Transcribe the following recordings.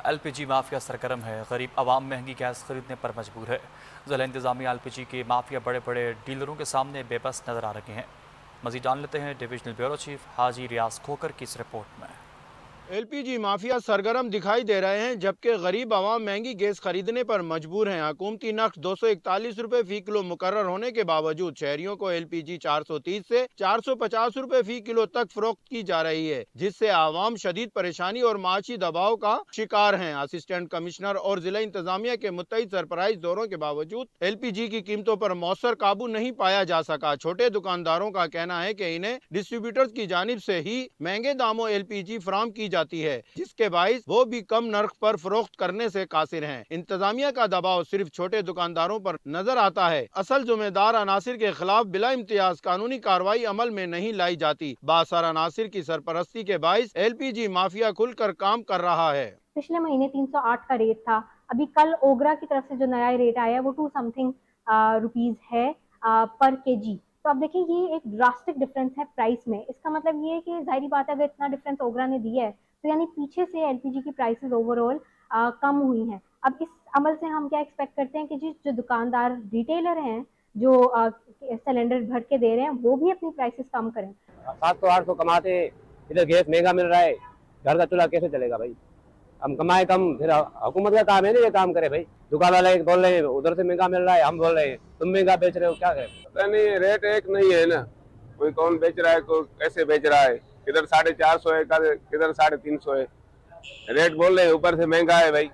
LPG mafia सरगर्म है। गरीब आवाम महंगी गैस खरीदने पर मजबूर है। जिला इंतजामिया एलपीजी के माफिया बड़े बड़े डीलरों के सामने बेबस नजर आ रहे हैं। मजीद जान लेते हैं डिविजनल ब्यूरो चीफ हाजी रियाज खोकर की इस रिपोर्ट में। एलपीजी माफिया सरगर्म दिखाई दे रहे हैं, जबकि गरीब आवाम महंगी गैस खरीदने पर मजबूर हैं। हुकूमती नक्श 241 रुपए फी किलो मुकर्रर होने के बावजूद शहरियों को एलपीजी 430 से 450 रुपए फी किलो तक फरोख्त की जा रही है, जिससे आवाम शदीद परेशानी और माशी दबाव का शिकार हैं। असिस्टेंट कमिश्नर और जिला इंतजामिया के मुत्तहिद सरप्राइज दौरों के बावजूद एलपीजी की कीमतों पर मौसर काबू नहीं पाया जा सका। छोटे दुकानदारों का कहना है कि इन्हें डिस्ट्रीब्यूटर्स की जानिब से ही महंगे दामों एलपीजी फराम की जाती है, जिसके बाइस वो भी कम नर्ख पर फरोख्त करने से कासिर हैं। इंतजामिया का दबाव सिर्फ छोटे दुकानदारों पर नजर आता है। असल जिम्मेदार अनासिर के खिलाफ बिला इम्तियाज कानूनी कार्रवाई अमल में नहीं लाई जाती। बासर अनासिर की सरपरस्ती के बाइस एलपीजी माफिया खुलकर काम कर रहा है। पिछले महीने 308 का रेट था। अभी कल ओगरा की तरफ से जो नया रेट आया है वो 2 समथिंग रुपीज है पर केजी। तो अब देखिए ये एक ड्रास्टिक डिफरेंस है प्राइस में। इसका मतलब ये है कि जाहिर बात है अगर इतना डिफरेंस ओगरा ने दिया है तो यानी पीछे से एलपीजी की प्राइसेस ओवरऑल कम हुई हैं। अब इस अमल से हम क्या एक्सपेक्ट करते हैं कि जो दुकानदार रिटेलर हैं जो सिलेंडर भर के दे रहे हैं वो भी अपनी प्राइसेस कम करें। 700-800 कमाते, इधर गैस महंगा मिल रहा है, घर का चूल्हा कैसे चलेगा भाई? हम कमाए कम, फिर हुकूमत का काम है ना ये काम करे भाई। दुकान वाले बोल रहे हैं उधर से महंगा मिल रहा है, हम बोल रहे हैं तुम महंगा बेच रहे हो, क्या करें? पता नहीं, रेट एक नहीं है ना, कोई कौन बेच रहा है, कोई कैसे बेच रहा है। किधर 450 है, किधर 350 है। रेट बोल रहे हैं ऊपर से महंगा है भाई,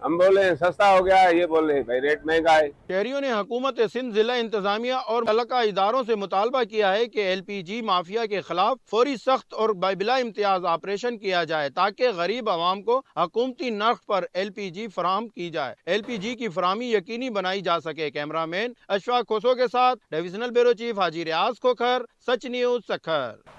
हम बोल रहे हैं सस्ता हो गया है, ये बोल रहे हैं भाई रेट महंगा है। शहरियों ने हुकूमत सिंध, जिला इंतजामिया और मुतल्लिका इदारों से मुतालबा किया है कि एलपीजी माफिया के खिलाफ फौरी सख्त और बिला इम्तियाज ऑपरेशन किया जाए, ताकि गरीब आवाम को हुकूमती नर्ख पर एलपीजी फराहम की जाए। एलपीजी की फराहमी यकीनी बनाई जा सके। कैमरामैन अशफाक खोसो के साथ डिविजनल ब्यूरो चीफ हाजी रियाज खोखर, सच न्यूज सखर।